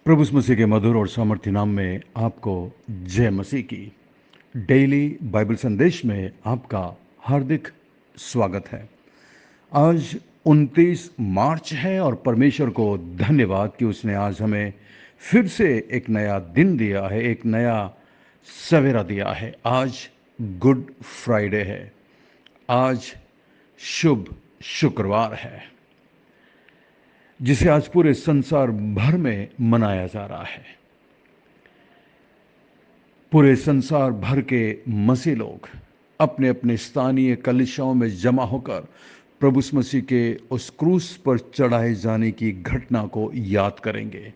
प्रभु यीशु मसीह के मधुर और सामर्थ्य नाम में आपको जय मसीह की। डेली बाइबल संदेश में आपका हार्दिक स्वागत है। आज 29 मार्च है और परमेश्वर को धन्यवाद कि उसने आज हमें फिर से एक नया दिन दिया है, एक नया सवेरा दिया है। आज गुड फ्राइडे है, आज शुभ शुक्रवार है, जिसे आज पूरे संसार भर में मनाया जा रहा है। पूरे संसार भर के मसीह लोग अपने अपने स्थानीय कलीसियाओं में जमा होकर प्रभु यीशु मसीह के उस क्रूस पर चढ़ाए जाने की घटना को याद करेंगे।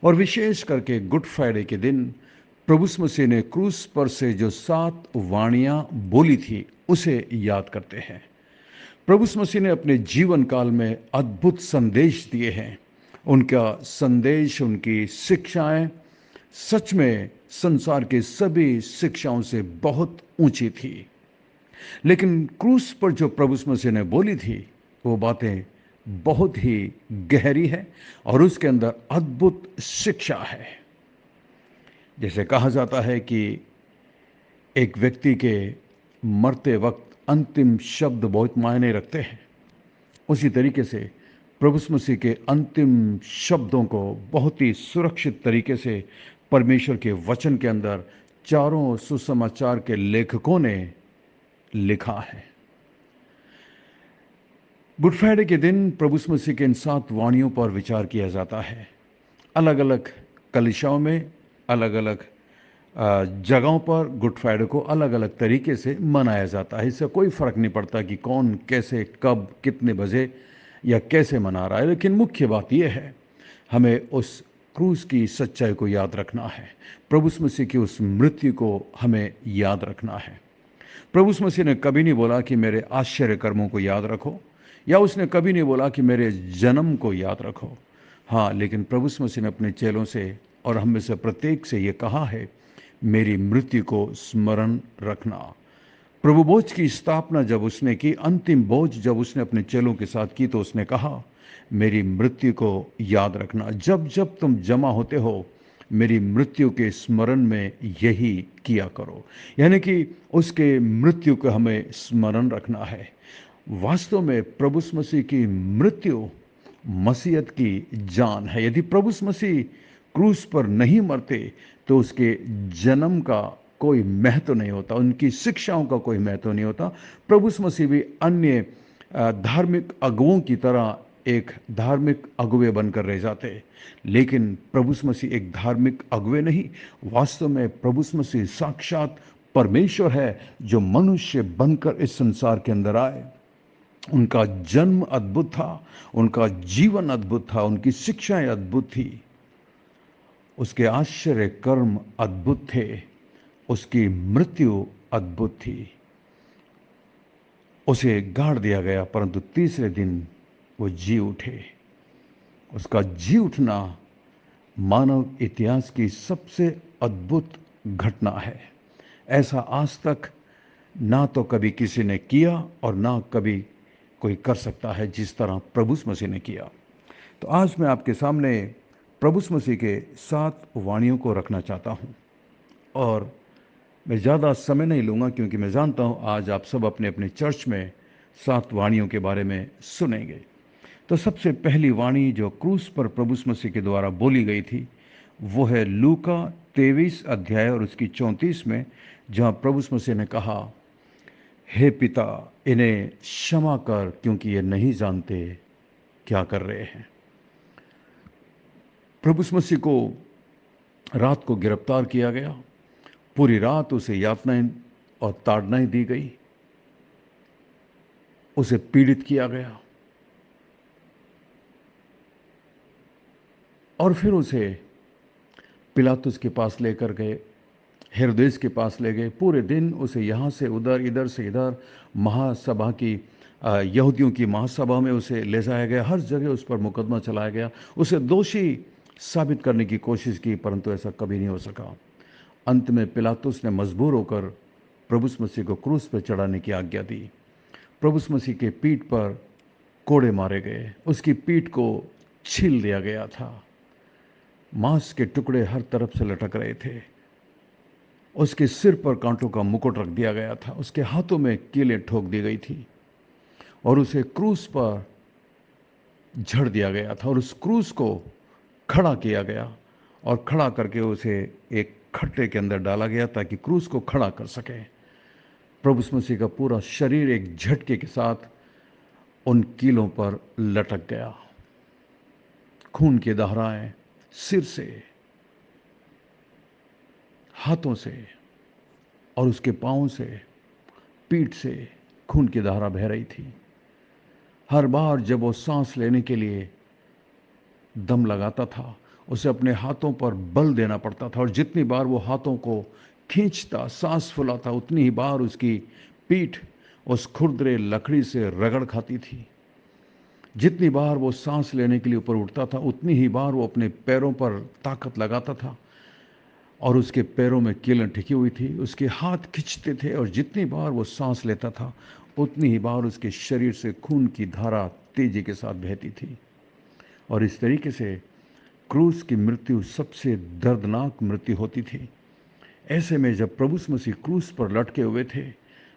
और विशेष करके गुड फ्राइडे के दिन प्रभु यीशु मसीह ने क्रूस पर से जो 7 वाणियां बोली थी उसे याद करते हैं। प्रभु यीशु मसीह ने अपने जीवन काल में अद्भुत संदेश दिए हैं। उनका संदेश, उनकी शिक्षाएं सच में संसार के सभी शिक्षाओं से बहुत ऊंची थी। लेकिन क्रूस पर जो प्रभु यीशु मसीह ने बोली थी वो बातें बहुत ही गहरी है और उसके अंदर अद्भुत शिक्षा है। जैसे कहा जाता है कि एक व्यक्ति के मरते वक्त अंतिम शब्द बहुत मायने रखते हैं, उसी तरीके से प्रभु यीशु मसीह के अंतिम शब्दों को बहुत ही सुरक्षित तरीके से परमेश्वर के वचन के अंदर चारों सुसमाचार के लेखकों ने लिखा है। गुड फ्राइडे के दिन प्रभु यीशु मसीह के इन 7 वाणियों पर विचार किया जाता है। अलग अलग कलीसियाओं में, अलग अलग जगहों पर गुड फ्राइडे को अलग अलग तरीके से मनाया जाता है। इससे कोई फ़र्क नहीं पड़ता कि कौन कैसे, कब, कितने बजे या कैसे मना रहा है। लेकिन मुख्य बात यह है, हमें उस क्रूस की सच्चाई को याद रखना है। प्रभु यीशु मसीह की उस मृत्यु को हमें याद रखना है। प्रभु यीशु मसीह ने कभी नहीं बोला कि मेरे आश्चर्य कर्मों को याद रखो, या उसने कभी नहीं बोला कि मेरे जन्म को याद रखो। हाँ, लेकिन प्रभु यीशु मसीह ने अपने चेलों से और हम में से प्रत्येक से ये कहा है, मेरी मृत्यु को स्मरण रखना। प्रभु भोज की स्थापना जब उसने की, अंतिम भोज जब उसने अपने चेलों के साथ की, तो उसने कहा, मेरी मृत्यु को याद रखना। जब जब तुम जमा होते हो, मेरी मृत्यु के स्मरण में यही किया करो। यानी कि उसके मृत्यु को हमें स्मरण रखना है। वास्तव में प्रभु यीशु मसीह की मृत्यु मसीहत की जान है। यदि प्रभु यीशु मसीह क्रूस पर नहीं मरते तो उसके जन्म का कोई महत्व नहीं होता, उनकी शिक्षाओं का कोई महत्व नहीं होता। प्रभु यीशु मसीह भी अन्य धार्मिक अगुओं की तरह एक धार्मिक अगुवे बनकर रह जाते। लेकिन प्रभु यीशु मसीह एक धार्मिक अगुवे नहीं, वास्तव में प्रभु यीशु मसीह साक्षात परमेश्वर है जो मनुष्य बनकर इस संसार के अंदर आए। उनका जन्म अद्भुत था, उनका जीवन अद्भुत था, उनकी शिक्षाएं अद्भुत थी, उसके आश्चर्य कर्म अद्भुत थे, उसकी मृत्यु अद्भुत थी। उसे गाड़ दिया गया, परंतु तीसरे दिन वो जी उठे। उसका जी उठना मानव इतिहास की सबसे अद्भुत घटना है। ऐसा आज तक ना तो कभी किसी ने किया और ना कभी कोई कर सकता है जिस तरह प्रभु यीशु मसीह ने किया। तो आज मैं आपके सामने प्रभु यीशु मसीह के 7 वाणियों को रखना चाहता हूँ, और मैं ज़्यादा समय नहीं लूँगा क्योंकि मैं जानता हूँ आज आप सब अपने अपने चर्च में 7 वाणियों के बारे में सुनेंगे। तो सबसे पहली वाणी जो क्रूस पर प्रभु यीशु मसीह के द्वारा बोली गई थी वो है लूका 23 अध्याय और उसकी 34 में, जहाँ प्रभु यीशु मसीह ने कहा, हे पिता, इन्हें क्षमा कर क्योंकि ये नहीं जानते क्या कर रहे हैं। प्रभु यीशु मसीह को रात को गिरफ्तार किया गया, पूरी रात उसे यातनाएं और ताड़नाएं दी गई, उसे पीड़ित किया गया और फिर उसे पिलातुस के पास लेकर गए, हेरोदेस के पास ले गए। पूरे दिन उसे यहाँ से उधर, इधर से इधर, महासभा की यहूदियों की महासभा में उसे ले जाया गया। हर जगह उस पर मुकदमा चलाया गया, उसे दोषी साबित करने की कोशिश की, परंतु ऐसा कभी नहीं हो सका। अंत में पिलातुस ने मजबूर होकर प्रभु यीशु मसीह को क्रूस पर चढ़ाने की आज्ञा दी। प्रभु यीशु मसीह के पीठ पर कोड़े मारे गए, उसकी पीठ को छील दिया गया था। मांस के टुकड़े हर तरफ से लटक रहे थे। उसके सिर पर कांटों का मुकुट रख दिया गया था, उसके हाथों में कीलें ठोक दी गई थी और उसे क्रूस पर झड़ दिया गया था और उस क्रूस को खड़ा किया गया और खड़ा करके उसे एक खट्टे के अंदर डाला गया ताकि क्रूस को खड़ा कर सके। प्रभु यीशु मसीह का पूरा शरीर एक झटके के साथ उन कीलों पर लटक गया। खून की धाराएं सिर से, हाथों से और उसके पांवों से, पीठ से खून की धारा बह रही थी। हर बार जब वो सांस लेने के लिए दम लगाता था, उसे अपने हाथों पर बल देना पड़ता था और जितनी बार वो हाथों को खींचता, सांस फुलाता, उतनी ही बार उसकी पीठ उस खुरदरे लकड़ी से रगड़ खाती थी। जितनी बार वो सांस लेने के लिए ऊपर उठता था, उतनी ही बार वो अपने पैरों पर ताकत लगाता था और उसके पैरों में कीलें ठिकी हुई थी। उसके हाथ खिंचते थे और जितनी बार वो सांस लेता था, उतनी ही बार उसके शरीर से खून की धारा तेजी के साथ बहती थी। और इस तरीके से क्रूस की मृत्यु सबसे दर्दनाक मृत्यु होती थी। ऐसे में जब प्रभु यीशु मसीह क्रूस पर लटके हुए थे,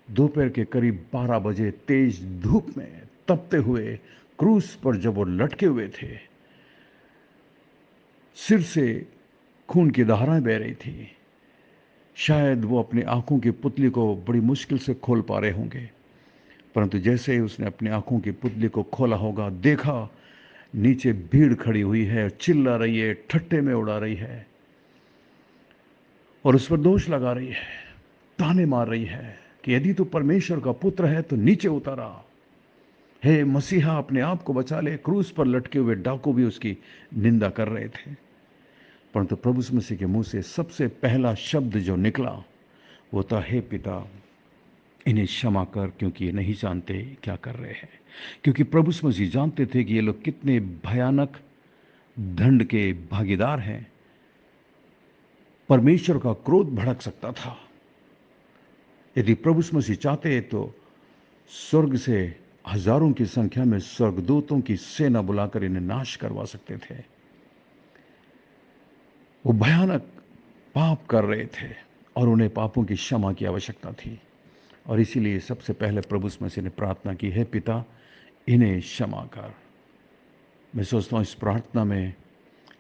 दोपहर के करीब 12 बजे तेज धूप में तपते हुए क्रूस पर जब वो लटके हुए थे, सिर से खून की धाराएं बह रही थी। शायद वो अपनी आंखों की पुतली को बड़ी मुश्किल से खोल पा रहे होंगे, परंतु जैसे ही उसने अपनी आंखों की पुतली को खोला होगा, देखा नीचे भीड़ खड़ी हुई है, चिल्ला रही है, ठट्टे में उड़ा रही है और उस पर दोष लगा रही है, ताने मार रही है कि यदि तू परमेश्वर का पुत्र है तो नीचे उतर आ। हे मसीहा, अपने आप को बचा ले। क्रूस पर लटके हुए डाकू भी उसकी निंदा कर रहे थे, परंतु प्रभु यीशु मसीह के मुंह से सबसे पहला शब्द जो निकला वो था, हे पिता, इन्हें क्षमा कर, क्योंकि ये नहीं जानते क्या कर रहे हैं। क्योंकि प्रभु यीशु मसीह जानते थे कि ये लोग कितने भयानक दंड के भागीदार हैं। परमेश्वर का क्रोध भड़क सकता था। यदि प्रभु यीशु मसीह चाहते तो स्वर्ग से हजारों की संख्या में स्वर्गदूतों की सेना बुलाकर इन्हें नाश करवा सकते थे। वो भयानक पाप कर रहे थे और उन्हें पापों की क्षमा की आवश्यकता थी और इसीलिए सबसे पहले प्रभु यीशु मसीह ने प्रार्थना की, हे पिता, इन्हें क्षमा कर। मैं सोचता हूँ इस प्रार्थना में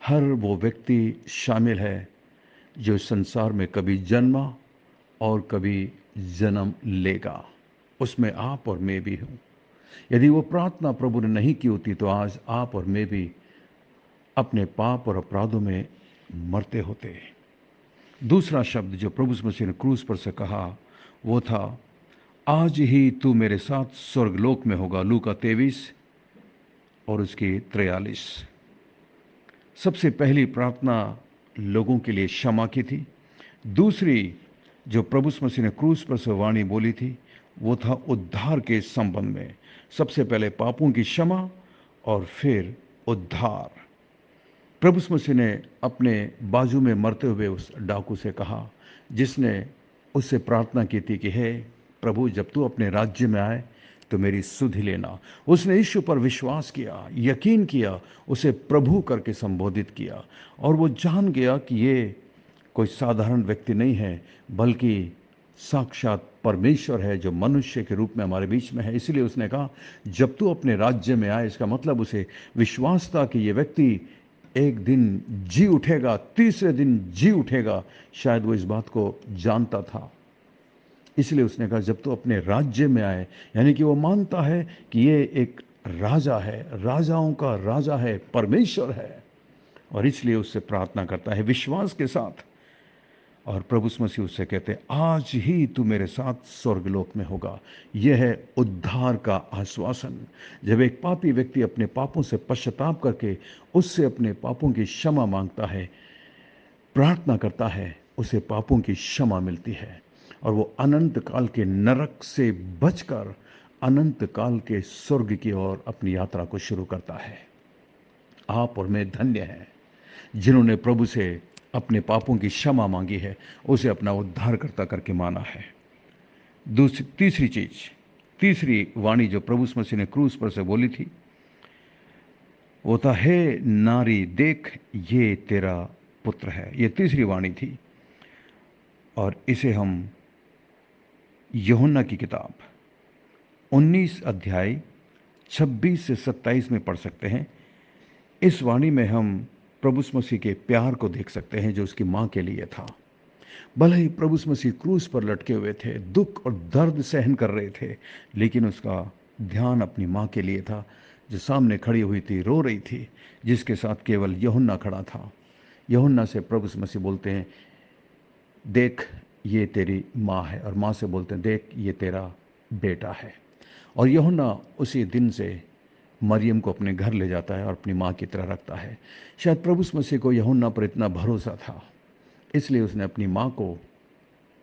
हर वो व्यक्ति शामिल है जो इस संसार में कभी जन्मा और कभी जन्म लेगा। उसमें आप और मैं भी हूँ। यदि वो प्रार्थना प्रभु ने नहीं की होती तो आज आप और मैं भी अपने पाप और अपराधों में मरते होते। दूसरा शब्द जो प्रभु यीशु मसीह ने क्रूस पर से कहा वो था, आज ही तू मेरे साथ स्वर्गलोक में होगा। लूका 23 और उसकी 43। सबसे पहली प्रार्थना लोगों के लिए क्षमा की थी। दूसरी जो प्रभु यीशु मसीह ने क्रूस पर से वाणी बोली थी वो था उद्धार के संबंध में। सबसे पहले पापों की क्षमा और फिर उद्धार। प्रभु यीशु मसीह ने अपने बाजू में मरते हुए उस डाकू से कहा, जिसने उससे प्रार्थना की थी कि हे प्रभु, जब तू अपने राज्य में आए तो मेरी सुधि लेना। उसने यीशु पर विश्वास किया, यकीन किया, उसे प्रभु करके संबोधित किया और वो जान गया कि ये कोई साधारण व्यक्ति नहीं है, बल्कि साक्षात परमेश्वर है जो मनुष्य के रूप में हमारे बीच में है। इसलिए उसने कहा, जब तू अपने राज्य में आए, इसका मतलब उसे विश्वास था कि ये व्यक्ति एक दिन जी उठेगा, तीसरे दिन जी उठेगा। शायद वो इस बात को जानता था। इसलिए उसने कहा, जब तू अपने राज्य में आए, यानी कि वो मानता है कि ये एक राजा है, राजाओं का राजा है, परमेश्वर है, और इसलिए उससे प्रार्थना करता है विश्वास के साथ। और प्रभु यीशु मसीह उससे कहते हैं, आज ही तू मेरे साथ स्वर्गलोक में होगा। यह है उद्धार का आश्वासन। जब एक पापी व्यक्ति अपने पापों से पश्चाताप करके उससे अपने पापों की क्षमा मांगता है, प्रार्थना करता है, उसे पापों की क्षमा मिलती है और वो अनंत काल के नरक से बचकर अनंत काल के स्वर्ग की ओर अपनी यात्रा को शुरू करता है। आप और मैं धन्य हैं जिन्होंने प्रभु से अपने पापों की क्षमा मांगी है, उसे अपना उद्धारकर्ता करके माना है। तीसरी चीज, तीसरी वाणी जो प्रभु यीशु मसीह ने क्रूस पर से बोली थी वो था, हे नारी देख ये तेरा पुत्र है। ये तीसरी वाणी थी और इसे हम यूहन्ना की किताब 19 अध्याय 26 से 27 में पढ़ सकते हैं। इस वाणी में हम प्रभु यीशु मसीह के प्यार को देख सकते हैं जो उसकी मां के लिए था। भले ही प्रभु यीशु मसीह क्रूस पर लटके हुए थे, दुख और दर्द सहन कर रहे थे, लेकिन उसका ध्यान अपनी मां के लिए था जो सामने खड़ी हुई थी, रो रही थी, जिसके साथ केवल यूहन्ना खड़ा था। यूहन्ना से प्रभु यीशु मसीह बोलते हैं, देख ये तेरी माँ है, और माँ से बोलते हैं, देख ये तेरा बेटा है। और यूहन्ना उसी दिन से मरियम को अपने घर ले जाता है और अपनी माँ की तरह रखता है। शायद प्रभु यीशु मसीह को यूहन्ना पर इतना भरोसा था, इसलिए उसने अपनी माँ को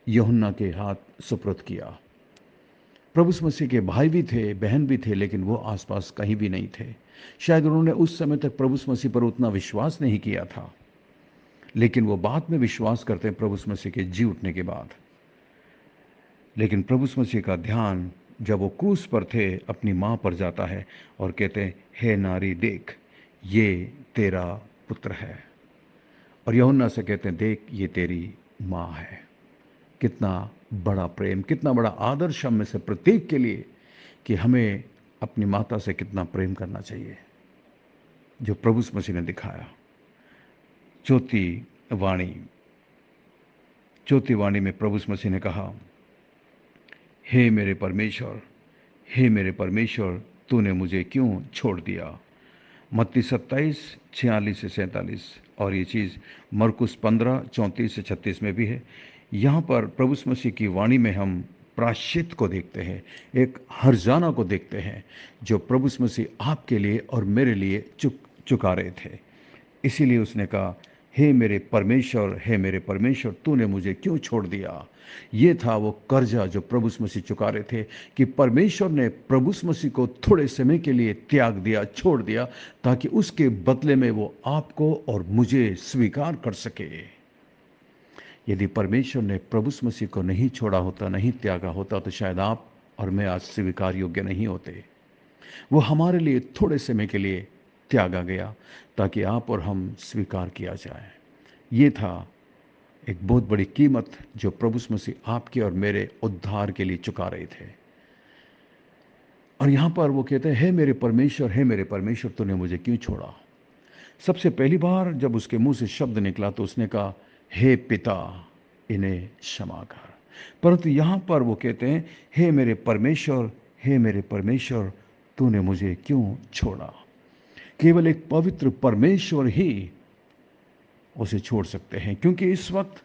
यूहन्ना के हाथ सुपुर्द किया। प्रभु यीशु मसीह के भाई भी थे, बहन भी थे, लेकिन वो आसपास कहीं भी नहीं थे। शायद उन्होंने उस समय तक प्रभु यीशु मसीह पर उतना विश्वास नहीं किया था, लेकिन वो बाद में विश्वास करते हैं प्रभु यीशु मसीह के जी उठने के बाद। लेकिन प्रभु यीशु मसीह का ध्यान जब वो क्रूस पर थे अपनी माँ पर जाता है और कहते हैं, हे नारी देख ये तेरा पुत्र है। और यूहन्ना से कहते हैं, देख ये तेरी माँ है। कितना बड़ा प्रेम, कितना बड़ा आदर्श हम में से प्रत्येक के लिए कि हमें अपनी माता से कितना प्रेम करना चाहिए, जो प्रभु यीशु मसीह ने दिखाया। चौथी वाणी चौथी वाणी में प्रभु यीशु मसीह ने कहा, हे मेरे परमेश्वर, हे मेरे परमेश्वर, तूने मुझे क्यों छोड़ दिया। मत्ती 27:46 से 47। और ये चीज़ मरकुस 15:34 से 36 में भी है। यहाँ पर प्रभु यीशु मसीह की वाणी में हम प्रायश्चित को देखते हैं, एक हर्जाना को देखते हैं जो प्रभु यीशु मसीह आपके लिए और मेरे लिए चुका रहे थे। इसीलिए उसने कहा, हे मेरे परमेश्वर, हे मेरे परमेश्वर, तूने मुझे क्यों छोड़ दिया। ये था वो कर्जा जो प्रभु यीशु मसीह चुका रहे थे, कि परमेश्वर ने प्रभु यीशु मसीह को थोड़े समय के लिए त्याग दिया, छोड़ दिया, ताकि उसके बदले में वो आपको और मुझे स्वीकार कर सके। यदि परमेश्वर ने प्रभु यीशु मसीह को नहीं छोड़ा होता, नहीं त्यागा होता, तो शायद आप और मैं आज स्वीकार योग्य नहीं होते। वो हमारे लिए थोड़े समय के लिए त्यागा गया ताकि आप और हम स्वीकार किया जाए। ये था एक बहुत बड़ी कीमत जो प्रभु यीशु मसीह आपके और मेरे उद्धार के लिए चुका रहे थे। और यहां पर वो कहते हैं, हे मेरे परमेश्वर, हे मेरे परमेश्वर, तूने मुझे क्यों छोड़ा। सबसे पहली बार जब उसके मुंह से शब्द निकला तो उसने कहा, हे पिता, इन्हें क्षमा कर। परंतु यहां पर वो कहते हैं, हे मेरे परमेश्वर, हे मेरे परमेश्वर, तूने मुझे क्यों छोड़ा। केवल एक पवित्र परमेश्वर ही उसे छोड़ सकते हैं, क्योंकि इस वक्त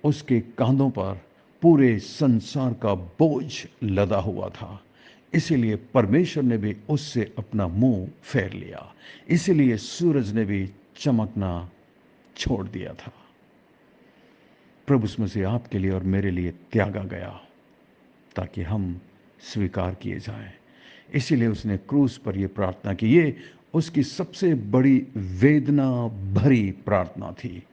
उसके कांधों पर पूरे संसार का बोझ लदा हुआ था। इसीलिए परमेश्वर ने भी उससे अपना मुंह फेर लिया, इसीलिए सूरज ने भी चमकना छोड़ दिया था। प्रभु यीशु मसीह आपके लिए और मेरे लिए त्यागा गया ताकि हम स्वीकार किए जाएं। इसीलिए उसने क्रूस पर यह प्रार्थना की। ये उसकी सबसे बड़ी वेदना भरी प्रार्थना थी।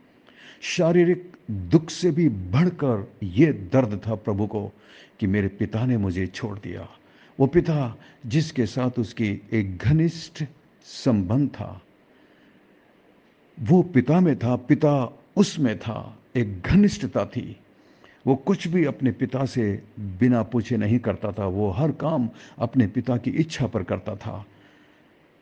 शारीरिक दुख से भी बढ़कर यह दर्द था प्रभु को कि मेरे पिता ने मुझे छोड़ दिया। वो पिता जिसके साथ उसकी एक घनिष्ठ संबंध था, वो पिता में था, पिता उसमें था, एक घनिष्ठता थी। वो कुछ भी अपने पिता से बिना पूछे नहीं करता था, वो हर काम अपने पिता की इच्छा पर करता था।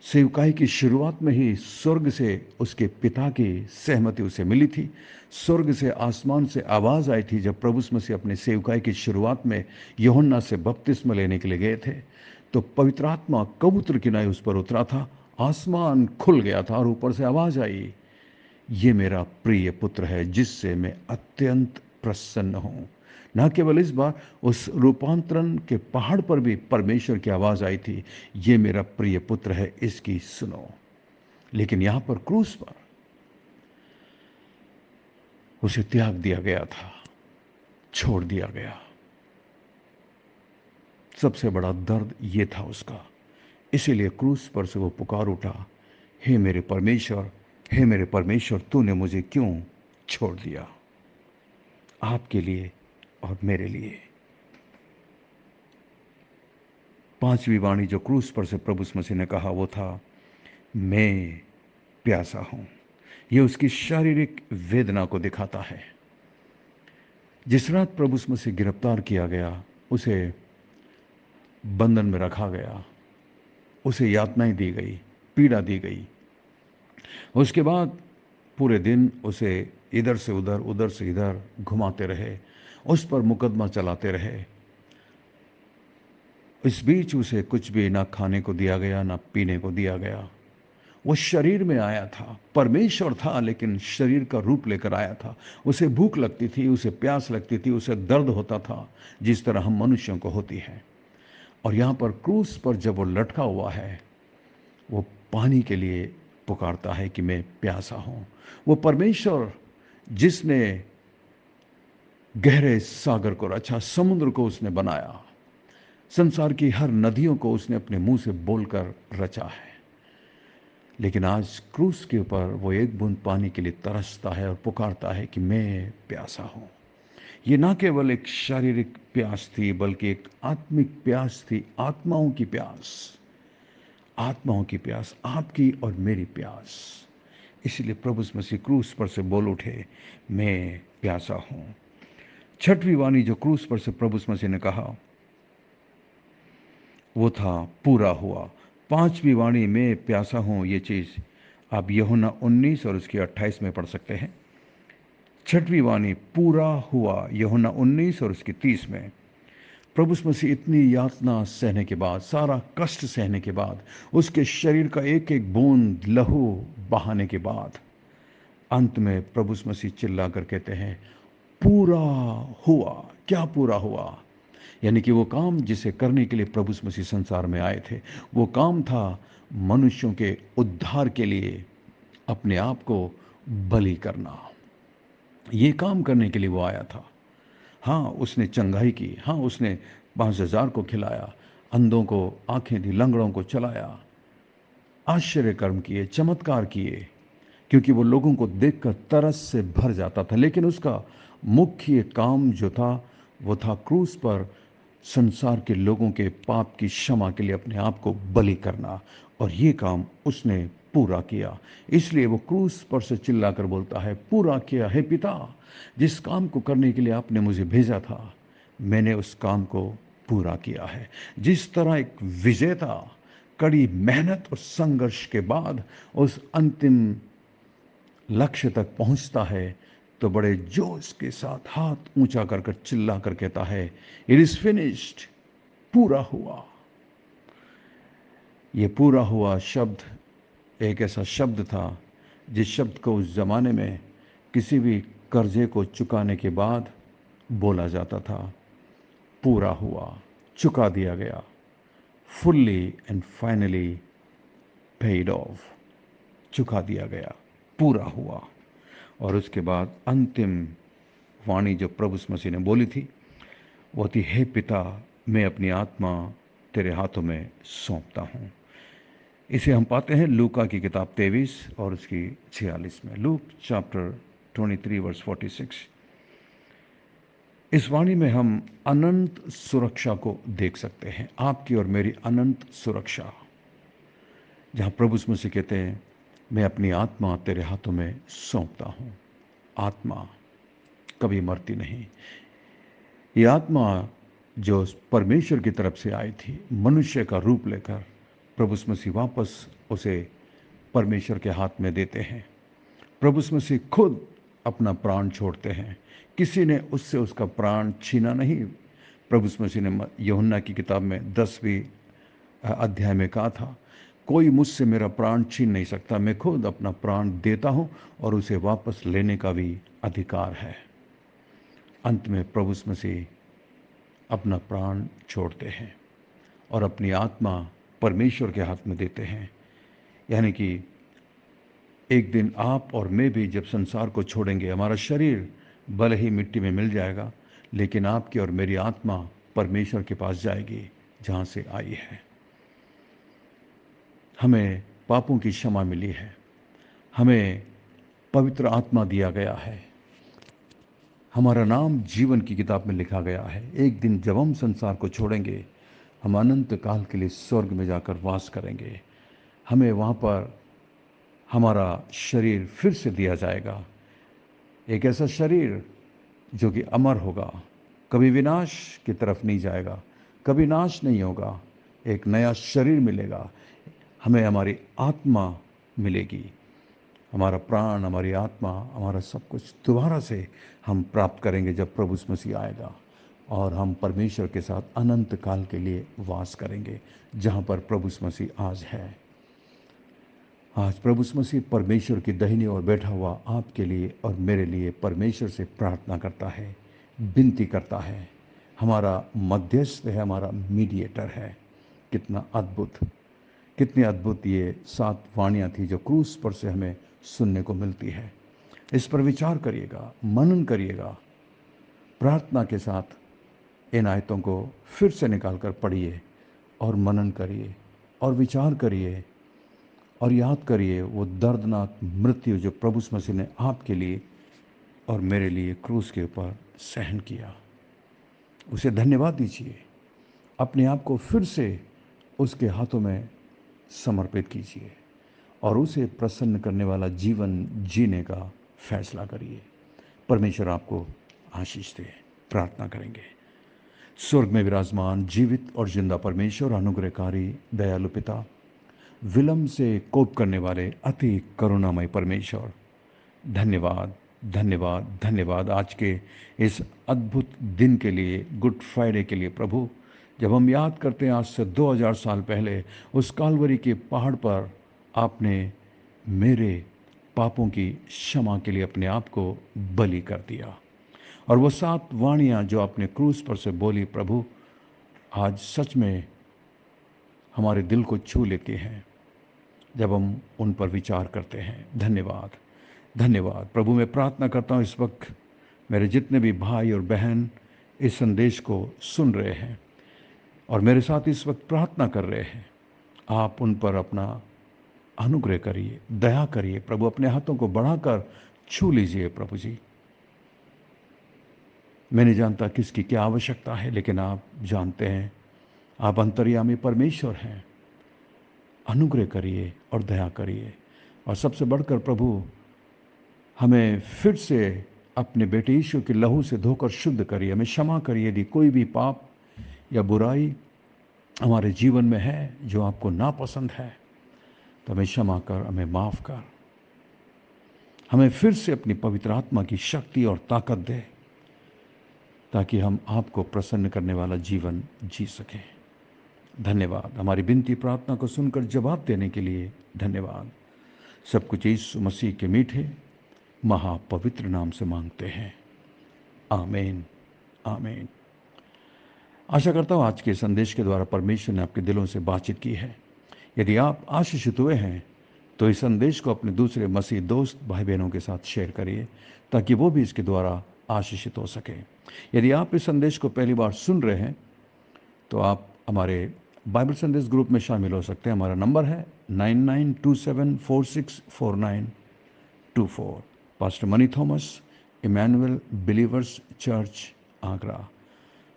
सेवकाई की शुरुआत में ही स्वर्ग से उसके पिता की सहमति उसे मिली थी। स्वर्ग से, आसमान से आवाज़ आई थी जब प्रभु यीशु मसीह अपने सेवकाई की शुरुआत में यूहन्ना से बपतिस्मा लेने के लिए गए थे, तो पवित्र आत्मा कबूतर की नाई उस पर उतरा था, आसमान खुल गया था और ऊपर से आवाज़ आई, ये मेरा प्रिय पुत्र है जिससे मैं अत्यंत प्रसन्न हूं। न केवल इस बार, उस रूपांतरण के पहाड़ पर भी परमेश्वर की आवाज आई थी, ये मेरा प्रिय पुत्र है, इसकी सुनो। लेकिन यहां पर क्रूस पर उसे त्याग दिया गया था, छोड़ दिया गया। सबसे बड़ा दर्द ये था उसका। इसीलिए क्रूस पर से वो पुकार उठा, हे मेरे परमेश्वर, हे मेरे परमेश्वर, तूने मुझे क्यों छोड़ दिया। आपके लिए और मेरे लिए। पांचवी वाणी जो क्रूस पर से प्रभु यीशु मसीह ने कहा वो था, मैं प्यासा हूं। ये उसकी शारीरिक वेदना को दिखाता है। जिस रात प्रभु यीशु मसीह गिरफ्तार किया गया, उसे बंधन में रखा गया, उसे यातनाएं दी गई, पीड़ा दी गई। उसके बाद पूरे दिन उसे इधर से उधर, उधर से इधर घुमाते रहे, उस पर मुकदमा चलाते रहे। इस बीच उसे कुछ भी ना खाने को दिया गया, ना पीने को दिया गया। वो शरीर में आया था, परमेश्वर था, लेकिन शरीर का रूप लेकर आया था। उसे भूख लगती थी, उसे प्यास लगती थी, उसे दर्द होता था, जिस तरह हम मनुष्यों को होती है। और यहाँ पर क्रूस पर जब वो लटका हुआ है, वो पानी के लिए पुकारता है कि मैं प्यासा हूं। वो परमेश्वर जिसने गहरे सागर को रचा, समुद्र को उसने बनाया, संसार की हर नदियों को उसने अपने मुंह से बोलकर रचा है, लेकिन आज क्रूस के ऊपर वो एक बूंद पानी के लिए तरसता है और पुकारता है कि मैं प्यासा हूं। ये ना केवल एक शारीरिक प्यास थी, बल्कि एक आत्मिक प्यास थी, आत्माओं की प्यास, आत्माओं की प्यास, आपकी और मेरी प्यास। इसलिए प्रभु यीशु मसीह क्रूस पर से बोल उठे, मैं प्यासा हूं। छठवीं वाणी जो क्रूस पर से प्रभु यीशु मसीह ने कहा, वो था पूरा हुआ। पांचवी वाणी में प्यासा हूं, ये चीज आप यूहन्ना 19 और उसकी 28 में पढ़ सकते हैं। छठवीं वाणी पूरा हुआ, यूहन्ना 19 और उसकी 30 में। प्रभु यीशु मसीह इतनी यातना सहने के बाद, सारा कष्ट सहने के बाद, उसके शरीर का एक एक बूंद लहू बहाने के बाद, अंत में प्रभु यीशु मसीह चिल्लाकर कहते हैं, पूरा हुआ। क्या पूरा हुआ? यानी कि वो काम जिसे करने के लिए प्रभु यीशु मसीह संसार में आए थे, वो काम था मनुष्यों के उद्धार के लिए अपने आप को बलि करना। ये काम करने के लिए वो आया था। हाँ, उसने चंगाई की, हाँ, उसने 5,000 को खिलाया, अंधों को आंखें दी, लंगड़ों को चलाया, आश्चर्य कर्म किए, चमत्कार किए, क्योंकि वो लोगों को देखकर तरस से भर जाता था। लेकिन उसका मुख्य काम जो था, वो था क्रूस पर संसार के लोगों के पाप की क्षमा के लिए अपने आप को बलि करना, और ये काम उसने पूरा किया। इसलिए वो क्रूस पर से चिल्लाकर बोलता है, पूरा किया है पिता। जिस काम को करने के लिए आपने मुझे भेजा था, मैंने उस काम को पूरा किया है। जिस तरह एक विजेता कड़ी मेहनत और संघर्ष के बाद उस अंतिम लक्ष्य तक पहुंचता है, तो बड़े जोश के साथ हाथ ऊंचा कर कर चिल्ला कर कहता है, इट इज फिनिश्ड, पूरा हुआ। ये पूरा हुआ शब्द एक ऐसा शब्द था जिस शब्द को उस जमाने में किसी भी कर्जे को चुकाने के बाद बोला जाता था। पूरा हुआ, चुका दिया गया, fully and finally paid of, चुका दिया गया, पूरा हुआ। और उसके बाद अंतिम वाणी जो प्रभु यीशु मसीह ने बोली थी, वो थी, हे पिता, मैं अपनी आत्मा तेरे हाथों में सौंपता हूं। इसे हम पाते हैं लूका की किताब 23 और उसकी 46 में। Luke chapter 23 verse 46। इस वाणी में हम अनंत सुरक्षा को देख सकते हैं, आपकी और मेरी अनंत सुरक्षा, जहां प्रभु यीशु मसीह कहते हैं, मैं अपनी आत्मा तेरे हाथों में सौंपता हूं। आत्मा कभी मरती नहीं। ये आत्मा जो परमेश्वर की तरफ से आई थी, मनुष्य का रूप लेकर, प्रभु यीशु मसीह वापस उसे परमेश्वर के हाथ में देते हैं। प्रभु यीशु मसीह खुद अपना प्राण छोड़ते हैं, किसी ने उससे उसका प्राण छीना नहीं। प्रभु यीशु मसीह ने यूहन्ना की किताब में 10वीं अध्याय में कहा था, कोई मुझसे मेरा प्राण छीन नहीं सकता, मैं खुद अपना प्राण देता हूं और उसे वापस लेने का भी अधिकार है। अंत में प्रभु यीशु मसीह अपना प्राण छोड़ते हैं और अपनी आत्मा परमेश्वर के हाथ में देते हैं। यानी कि एक दिन आप और मैं भी जब संसार को छोड़ेंगे, हमारा शरीर भले ही मिट्टी में मिल जाएगा, लेकिन आपकी और मेरी आत्मा परमेश्वर के पास जाएगी जहां से आई है। हमें पापों की क्षमा मिली है, हमें पवित्र आत्मा दिया गया है, हमारा नाम जीवन की किताब में लिखा गया है। एक दिन जब हम संसार को छोड़ेंगे, हम अनंत काल के लिए स्वर्ग में जाकर वास करेंगे। हमें वहाँ पर हमारा शरीर फिर से दिया जाएगा, एक ऐसा शरीर जो कि अमर होगा, कभी विनाश की तरफ नहीं जाएगा, कभी नाश नहीं होगा। एक नया शरीर मिलेगा, हमें हमारी आत्मा मिलेगी, हमारा प्राण, हमारी आत्मा, हमारा सब कुछ दोबारा से हम प्राप्त करेंगे जब प्रभु यीशु मसीह आएगा, और हम परमेश्वर के साथ अनंत काल के लिए वास करेंगे जहाँ पर प्रभु यीशु मसीह आज है। आज प्रभु यीशु मसीह परमेश्वर की दाहिनी ओर बैठा हुआ आपके लिए और मेरे लिए परमेश्वर से प्रार्थना करता है, विनती करता है, हमारा मध्यस्थ है, हमारा मीडिएटर है। कितना अद्भुत, कितनी अद्भुत ये 7 वाणियाँ थी जो क्रूस पर से हमें सुनने को मिलती है। इस पर विचार करिएगा, मनन करिएगा, प्रार्थना के साथ इन आयतों को फिर से निकाल कर पढ़िए और मनन करिए और विचार करिए और याद करिए वो दर्दनाक मृत्यु जो प्रभु यीशु मसीह ने आपके लिए और मेरे लिए क्रूस के ऊपर सहन किया। उसे धन्यवाद दीजिए, अपने आप को फिर से उसके हाथों में समर्पित कीजिए और उसे प्रसन्न करने वाला जीवन जीने का फैसला करिए। परमेश्वर आपको आशीष दे। प्रार्थना करेंगे। स्वर्ग में विराजमान जीवित और जिंदा परमेश्वर, अनुग्रहकारी दयालु पिता, विलंब से कोप करने वाले अति करुणामय परमेश्वर, धन्यवाद धन्यवाद धन्यवाद आज के इस अद्भुत दिन के लिए, गुड फ्राइडे के लिए प्रभु। जब हम याद करते हैं आज से 2000 साल पहले उस कालवरी के पहाड़ पर आपने मेरे पापों की क्षमा के लिए अपने आप को बलि कर दिया, और वो 7 वाणियाँ जो आपने क्रूस पर से बोली प्रभु, आज सच में हमारे दिल को छू लेती हैं जब हम उन पर विचार करते हैं। धन्यवाद धन्यवाद प्रभु। मैं प्रार्थना करता हूँ इस वक्त मेरे जितने भी भाई और बहन इस संदेश को सुन रहे हैं और मेरे साथ इस वक्त प्रार्थना कर रहे हैं, आप उन पर अपना अनुग्रह करिए, दया करिए प्रभु। अपने हाथों को बढ़ाकर छू लीजिए प्रभु जी। मैं नहीं जानता किसकी क्या आवश्यकता है, लेकिन आप जानते हैं। आप अंतर्यामी परमेश्वर हैं। अनुग्रह करिए और दया करिए, और सबसे बढ़कर प्रभु हमें फिर से अपने बेटे यीशु के लहू से धोकर शुद्ध करिए। हमें क्षमा करिए यदि कोई भी पाप या बुराई हमारे जीवन में है जो आपको नापसंद है, तो हमें क्षमा कर, हमें माफ़ कर, हमें फिर से अपनी पवित्र आत्मा की शक्ति और ताकत दे ताकि हम आपको प्रसन्न करने वाला जीवन जी सकें। धन्यवाद। हमारी विनती प्रार्थना को सुनकर जवाब देने के लिए धन्यवाद। सब कुछ यीशु मसीह के मीठे महापवित्र नाम से मांगते हैं, आमीन आमीन। आशा करता हूँ आज के संदेश के द्वारा परमेश्वर ने आपके दिलों से बातचीत की है। यदि आप आशीषित हुए हैं तो इस संदेश को अपने दूसरे मसीह दोस्त भाई बहनों के साथ शेयर करिए ताकि वो भी इसके द्वारा आशीषित हो सके। यदि आप इस संदेश को पहली बार सुन रहे हैं तो आप हमारे बाइबल संदेश ग्रुप में शामिल हो सकते हैं। हमारा नंबर है 9927464924। Pastor Mani Thomas, Emmanuel believers church, Agra.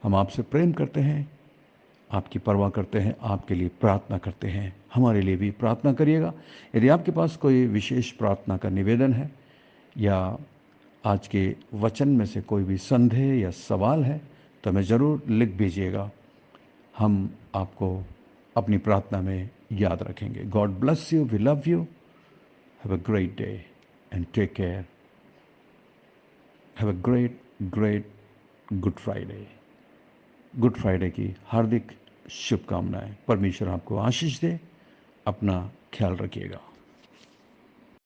हम आपसे प्रेम करते हैं, आपकी परवाह करते हैं, आपके लिए प्रार्थना करते हैं। हमारे लिए भी प्रार्थना करिएगा। यदि आपके पास कोई विशेष प्रार्थना का निवेदन है या आज के वचन में से कोई भी संदेह या सवाल है तो हमें ज़रूर लिख भेजिएगा। हम आपको अपनी प्रार्थना में याद रखेंगे। God bless you, we love you, have a great day and take care. Have a great great good Friday. Good Friday की हार्दिक शुभकामनाएं। परमेश्वर आपको आशीष दे। अपना ख्याल रखिएगा।